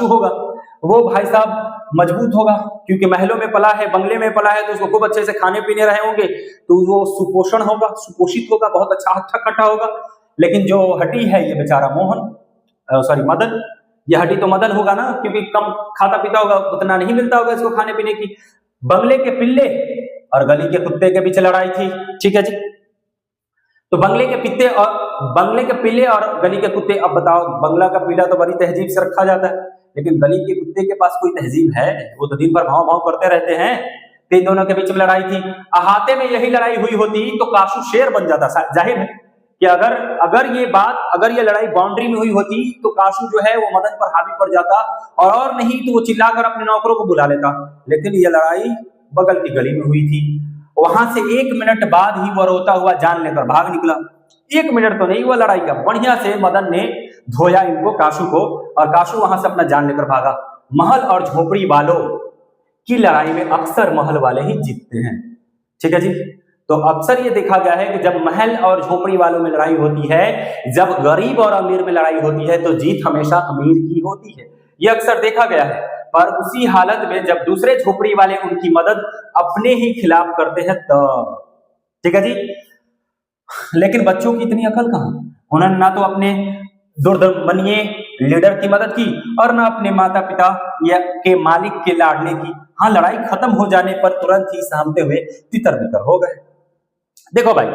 होगा वो भाई साहब मजबूत होगा, क्योंकि महलों में पला है, बंगले में पला है, तो उसको खूब अच्छे से खाने पीने रहे होंगे, तो वो सुपोषित होगा, बहुत अच्छा हट्टा कट्टा होगा। लेकिन जो हड्डी है ये बेचारा मदन, ये हड्डी तो मदन होगा ना, क्योंकि कम खाता पीता होगा, उतना नहीं मिलता होगा इसको खाने पीने की। बंगले के पिल्ले और गली के कुत्ते के बीच लड़ाई थी, ठीक है जी। तो बंगले के पिल्ले और गली के कुत्ते, अब बताओ, बंगला का पिल्ला तो बड़ी तहजीब से रखा जाता है, लेकिन गली के कुत्ते के पास कोई तहजीब है? वो तो दिन भर भाव भाव करते रहते हैं। तो इन दोनों के बीच में लड़ाई थी। अहाते में यही लड़ाई हुई होती तो काशू शेर बन जाता। जाहिर है कि अगर ये लड़ाई बाउंड्री में हुई होती तो काशू जो है वो मदन पर हावी पड़ जाता, और नहीं तो वो चिल्लाकर अपने नौकरों को बुला लेता। लेकिन ये लड़ाई बगल की गली में हुई थी। वहां से 1 मिनट बाद ही वो रोता हुआ जान लेकर भाग निकला। 1 मिनट तो नहीं हुआ लड़ाई का, बढ़िया से मदन ने धोया इनको, काशू को, और काशू वहां से अपना जान लेकर भागा। महल और झोपड़ी वालों की लड़ाई में अक्सर महल वाले ही जीतते हैं, ठीक है जी। तो अक्सर ये देखा गया है कि जब महल और झोपड़ी वालों में लड़ाई होती है, जब गरीब और अमीर में लड़ाई होती है, तो जीत हमेशा अमीर की होती है। ये अक्सर देखा गया है। पर उसी हालत में जब दूसरे झोपड़ी वाले उनकी मदद अपने ही खिलाफ करते हैं तब, ठीक है जी। लेकिन बच्चों की इतनी अकल कहां, उन्होंने ना तो अपने दुर्दमनिये लीडर की मदद की और न अपने माता पिता या के मालिक के लाडले की। हाँ, लड़ाई खत्म हो जाने पर तुरंत ही सहमते हुए तितर बितर हो गए। देखो भाई,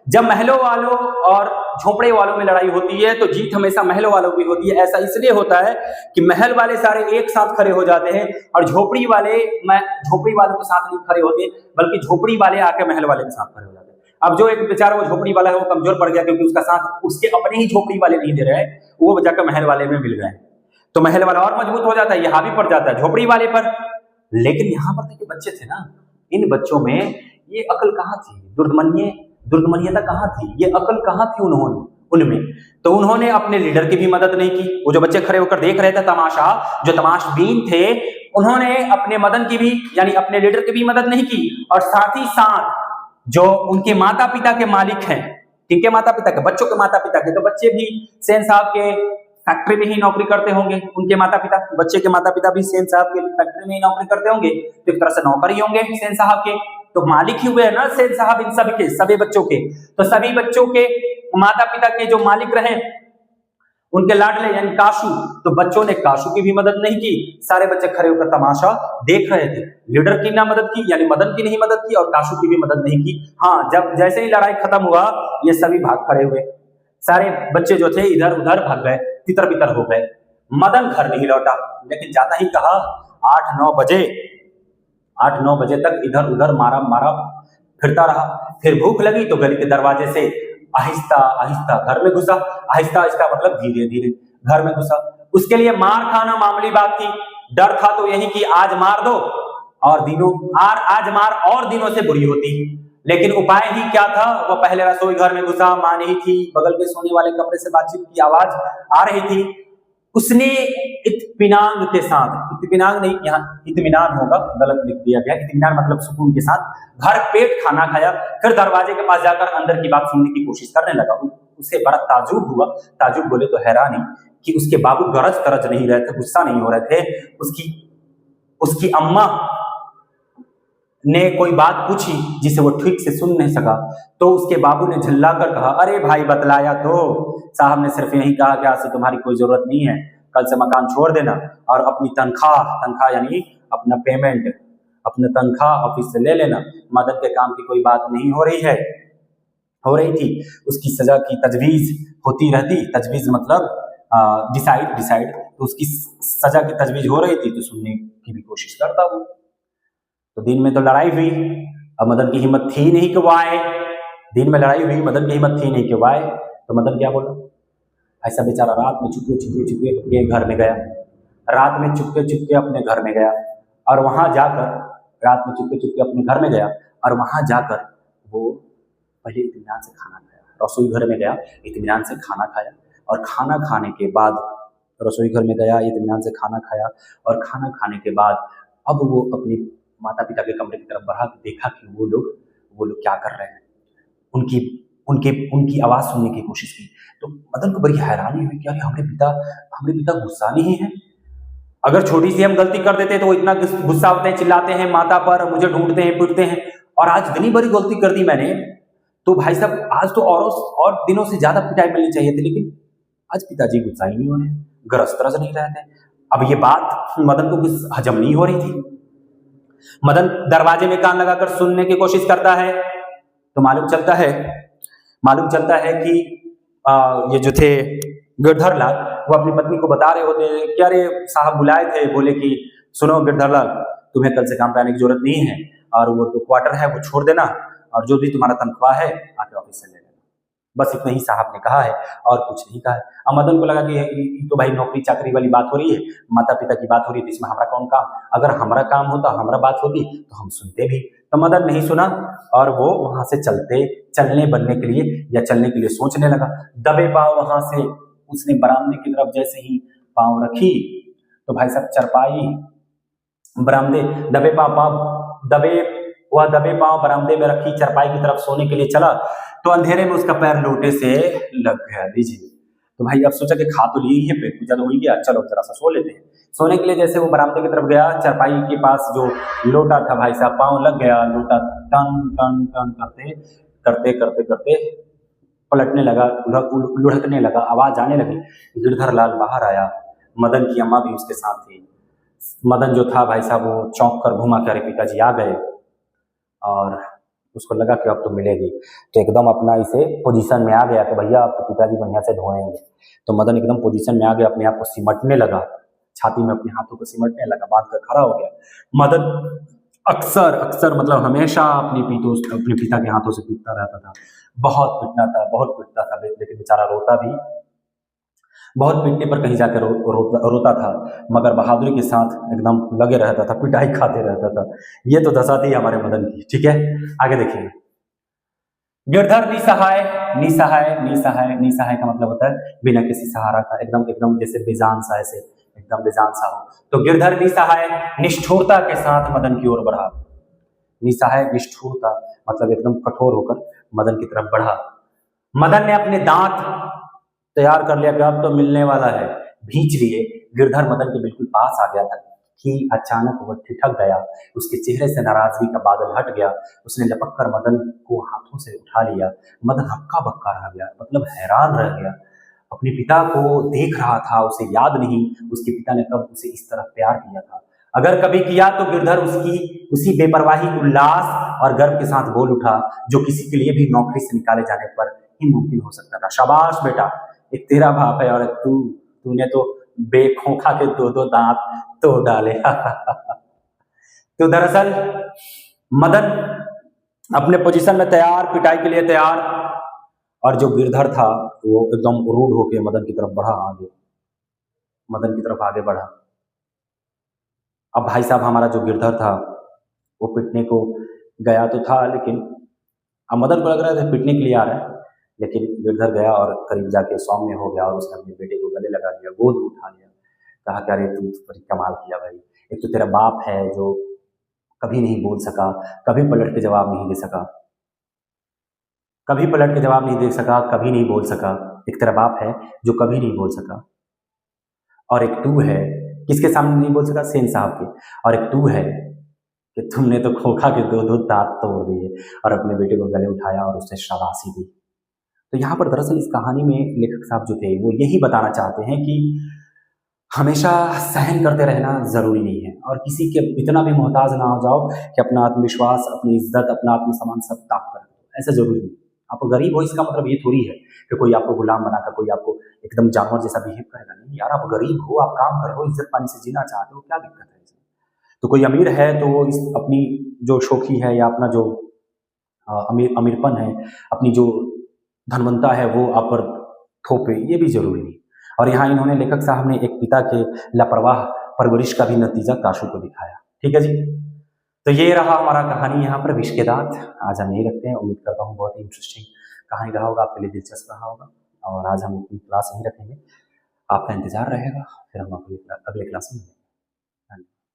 जब महलों वालों और झोपड़े वालों में लड़ाई होती है तो जीत हमेशा महलों वालों की होती है। ऐसा इसलिए होता है कि महल वाले सारे एक साथ खड़े हो जाते हैं और झोपड़ी वालों के साथ नहीं खड़े होते, बल्कि झोपड़ी वाले आके महल वाले के साथ खड़े हो जाते हैं। अब जो एक बेचारा वो झोपड़ी वाला है वो कमजोर पड़ गया क्योंकि उसका साथ उसके अपने ही झोपड़ी वाले नहीं दे रहे हैं, वो जाकर महल वाले में मिल गए, तो महल वाला और मजबूत हो जाता है, ये हावी पड़ जाता है झोपड़ी वाले पर। लेकिन यहाँ पर देखिए बच्चे थे ना, इन बच्चों में ये अकल कहाँ थी, दुर्दमनीयता कहाँ थी, ये अकल कहाँ थी उनमें। तो उन्होंने अपने लीडर की भी मदद नहीं की। वो जो बच्चे खड़े होकर देख रहे थे तमाशा, जो तमाशबीन थे, उन्होंने अपने मदन की भी यानी अपने लीडर की भी मदद नहीं की। और साथ ही साथ जो उनके माता पिता के मालिक हैं, किनके माता पिता के, बच्चों के माता पिता के, तो बच्चे भी सेन साहब के फैक्ट्री में ही नौकरी करते होंगे। उनके माता पिता, बच्चे के माता पिता भी सेन साहब के फैक्ट्री में ही नौकरी करते होंगे, तो एक तरह से नौकर ही होंगे सेन साहब के, तो मालिक ही हुए ना सेन साहब इन सब के, सभी बच्चों के। तो सभी बच्चों के माता पिता के जो मालिक रहे, उनके लाडले यानी काशू, तो बच्चों ने काशू की भी मदद नहीं की। सारे बच्चे खड़े होकर तमाशा देख रहे थे। लीडर की ना मदद की यानी मदन की नहीं मदद की, और काशू की भी मदद नहीं की। हाँ, जब जैसे ही लड़ाई खत्म हुआ ये सभी भाग खड़े हुए, सारे बच्चे जो थे इधर उधर भाग गए, तितर बितर हो गए। मदन घर नहीं लौटा, लेकिन जाता ही कहा 8-9 बजे तक इधर उधर मारा फिरता रहा। फिर भूख लगी तो गली के दरवाजे से आहिस्ता आहिस्ता घर में घुसा। आहिस्ता आहिस्ता मतलब धीरे धीरे घर में घुसा। उसके लिए मार खाना मामूली बात थी। डर था तो यही कि आज मार दो और आज मार और दिनों से बुरी होती। लेकिन उपाय ही क्या था, वो पहले रसोई घर में घुसा, मां नहीं थी, बगल के सोने वाले कमरे से बातचीत की आवाज आ रही थी। उसने इत्मीनान के साथ, इत्मीनान नहीं, यहाँ इत्मीनान होगा, गलत लिख दिया गया, इत्मीनान मतलब सुकून के साथ घर पेट खाना खाया। फिर दरवाजे के पास जाकर अंदर की बात सुनने की कोशिश करने लगा। उसे बड़ा ताजुब हुआ, ताजुब बोले तो हैरानी, कि उसके बाबू गरज तरज नहीं रहे थे, गुस्सा नहीं हो रहे थे। उसकी अम्मा ने कोई बात पूछी जिसे वो ठीक से सुन नहीं सका, तो उसके बाबू ने झल्लाकर कहा, अरे भाई बतलाया तो, साहब ने सिर्फ यही कहा कि आज से तुम्हारी कोई जरूरत नहीं है, कल से मकान छोड़ देना और अपनी तनख्वाह यानी अपना पेमेंट, अपना तनख्वाह ऑफिस से ले लेना। मदद के काम की कोई बात नहीं हो रही थी। उसकी सजा की तजवीज होती रहती, तजवीज मतलब डिसाइड, तो उसकी सजा की तजवीज हो रही थी, तो सुनने की भी कोशिश करता वो। तो दिन में तो लड़ाई हुई, अब मदन की हिम्मत थी नहीं कि वो आए। दिन में लड़ाई हुई, मदन की हिम्मत थी नहीं कि वो आए, तो मदन क्या बोला, ऐसा बेचारा रात में चुपके अपने घर में गया। रात में चुपके अपने घर में गया और वहां जाकर रात में चुपके अपने घर में गया और वहां जाकर वो पहले इत्मीनान से खाना खाया। रसोई घर में गया, इत्मीनान से खाना खाया, और खाना खाने के बाद रसोई घर में गया, इत्मीनान से खाना खाया, और खाना खाने के बाद अब वो अपने माता पिता के कमरे की तरफ बढ़ा, देखा कि वो लोग क्या कर रहे हैं। उनकी आवाज सुनने की कोशिश की, तो मदन को बड़ी हैरानी हुई कि अरे हमारे पिता गुस्सा नहीं है। अगर छोटी सी हम गलती कर देते तो वो इतना गुस्सा होते हैं, चिल्लाते हैं माता पर, मुझे ढूंढते हैं, पीटते हैं, और आज इतनी बड़ी गलती कर दी मैंने, तो भाई साहब आज तो और दिनों से ज्यादा पिटाई मिलनी चाहिए थी, लेकिन आज पिताजी गुस्सा ही नहीं हो रहे, गरज तरज नहीं रहते। अब ये बात मदन को कुछ हजम नहीं हो रही थी। मदन दरवाजे में कान लगाकर सुनने की कोशिश करता है, तो मालूम चलता है कि ये जो थे गिरधर लाल, वो अपनी पत्नी को बता रहे होते हैं कि अरे साहब बुलाए थे, बोले कि सुनो गिरधर लाल, तुम्हें कल से काम पे आने की जरूरत नहीं है, और वो तो क्वार्टर है वो छोड़ देना, और जो भी तुम्हारा तनख्वाह है आके ऑफिस से ले लेना। बस इतना ही साहब ने कहा है और कुछ नहीं कहा है। अब मदन को लगा कि तो भाई नौकरी चाकरी वाली बात हो रही है, माता पिता की बात हो रही है, इसमें हमारा कौन काम, अगर हमारा काम होता, हमारा बात होती तो हम सुनते भी। तो मदन नहीं सुना और वो वहां से चलने के लिए सोचने लगा। दबे पांव वहां से उसने बरामदे की तरफ जैसे ही पांव रखी, तो भाई साहब चरपाई बरामदे दबे पांव बरामदे में रखी चरपाई की तरफ सोने के लिए चला, तो अंधेरे में उसका पैर लोटे से लग गया। लीजिए, तो भाई अब सोचा कि खा तो लिए ही, पेट पूजा तो हो गया, चलो जरा सा सो लेते हैं। सोने के लिए जैसे वो बरामदे की तरफ गया, चरपाई के पास जो लोटा था भाई साहब, पांव लग गया, लोटा टन टन टन करते पलटने लगा, लुढ़कने लगा, आवाज आने लगी। गिरधर लाल बाहर आया, मदन की अम्मा भी उसके साथ थी। मदन जो था भाई साहब वो चौंक कर घूमा कि अरे पिताजी आ गए, और उसको लगा कि अब तो मिलेगी, तो एकदम अपना इसे पोजीशन में आ गया कि भैया आपके पिताजी बढ़िया से धोएंगे। तो मदन एकदम पोजीशन में आ गया, अपने आप को सिमटने लगा, छाती में अपने हाथों को सिमटने लगा, बांध कर खड़ा हो गया। मदन अक्सर अक्सर मतलब हमेशा अपने पिता के हाथों से पीटता रहता था, बहुत पीटना था, बहुत पीटता था, लेकिन बेचारा रोता भी, बहुत पीटने पर कहीं जाकर रोता था, मगर बहादुरी के साथ एकदम लगे रहता था, पिटाई खाते रहता था। ये तो दशा थी हमारे मदन की। ठीक है, आगे देखिए। गिरधर निसहाय, निसहाय निसहाय निसहाय का मतलब होता है बिना किसी सहारा का, एकदम एकदम जैसे बेजान सा, ऐसे एकदम बेजान सा हो। तो गिरधर निसहाय निष्ठुरता के साथ मदन की ओर बढ़ा। निसहाय निष्ठुरता मतलब एकदम कठोर होकर मदन की तरफ बढ़ा। मदन ने अपने दांत तैयार कर लिया कि अब तो मिलने वाला है, भींच लिए। गिरधर मदन के बिल्कुल पास आ गया था कि अचानक वह ठिठक गया, उसके चेहरे से नाराजगी का बादल हट गया। उसने लपक कर मदन को हाथों से उठा लिया। मदन हक्का बक्का रह गया, मतलब हैरान रह गया। अपने पिता को देख रहा था, उसे याद नहीं उसके पिता ने कब उसे इस तरह प्यार किया था। अगर कभी किया तो गिरधर उसकी उसी बेपरवाही, उल्लास और गर्व के साथ बोल उठा जो किसी के लिए भी नौकरी से निकाले जाने पर ही मुमकिन हो सकता था। शाबाश बेटा, एक तेरा बाप है और एक तूने तो बेखोखा के दो दो दांत तोड़ डाले। तो दरअसल मदन अपने पोजीशन में तैयार, पिटाई के लिए तैयार, और जो गिरधर था वो एकदम रूड होके मदन की तरफ बढ़ा, आगे मदन की तरफ आगे बढ़ा। अब भाई साहब हमारा जो गिरधर था वो पिटने को गया तो था, लेकिन अब मदन को लग रहा था पिटने के लिए आ रहा है, लेकिन गिरधर गया और करीब जाके सौम्य हो गया और उसने अपने बेटे को गले लगा लिया, गोद में उठा लिया। कहा कि अरे तू तो बड़ी कमाल किया भाई, एक तो तेरा बाप है जो कभी नहीं बोल सका, कभी पलट के जवाब नहीं दे सका, कभी पलट के जवाब नहीं दे सका, कभी नहीं बोल सका। एक तेरा बाप है जो कभी नहीं बोल सका, और एक तू है, किसके सामने नहीं बोल सका? सेन साहब के। और एक तू है कि तुमने तो खोखा के दो दो दांत तोड़ दिए और अपने बेटे को गले उठाया और उसे शाबाशी दी। तो यहाँ पर दरअसल इस कहानी में लेखक साहब जो थे वो यही बताना चाहते हैं कि हमेशा सहन करते रहना जरूरी नहीं है, और किसी के इतना भी मोहताज ना हो जाओ कि अपना आत्मविश्वास, अपनी इज्जत, अपना आत्मसम्मान सब ताक कर दो, ऐसा जरूरी नहीं। आप गरीब हो इसका मतलब ये थोड़ी है कि कोई आपको गुलाम बनाकर, कोई आपको एकदम जानवर जैसा बिहेव करेगा। नहीं यार, आप गरीब हो, आप काम कर रहे हो, इज्जत पानी से जीना चाहते हो, क्या दिक्कत है इसमें? तो कोई अमीर है तो वो इस अपनी जो शोखी है या अपना जो अमीरपन है, अपनी जो धनवंता है वो आप पर थोपे, ये भी जरूरी नहीं। और यहाँ इन्होंने, लेखक साहब ने एक पिता के लापरवाह परवरिश का भी नतीजा काशू को दिखाया। ठीक है जी, तो ये रहा हमारा कहानी यहाँ पर विष के दांत। आज हम यही रखते हैं, उम्मीद करता हूँ बहुत ही इंटरेस्टिंग कहानी रहा होगा, आपके लिए दिलचस्प रहा होगा, और आज हम अपनी क्लास यहीं रखेंगे। आपका इंतजार रहेगा, फिर हम अगले क्लास में मिलेंगे।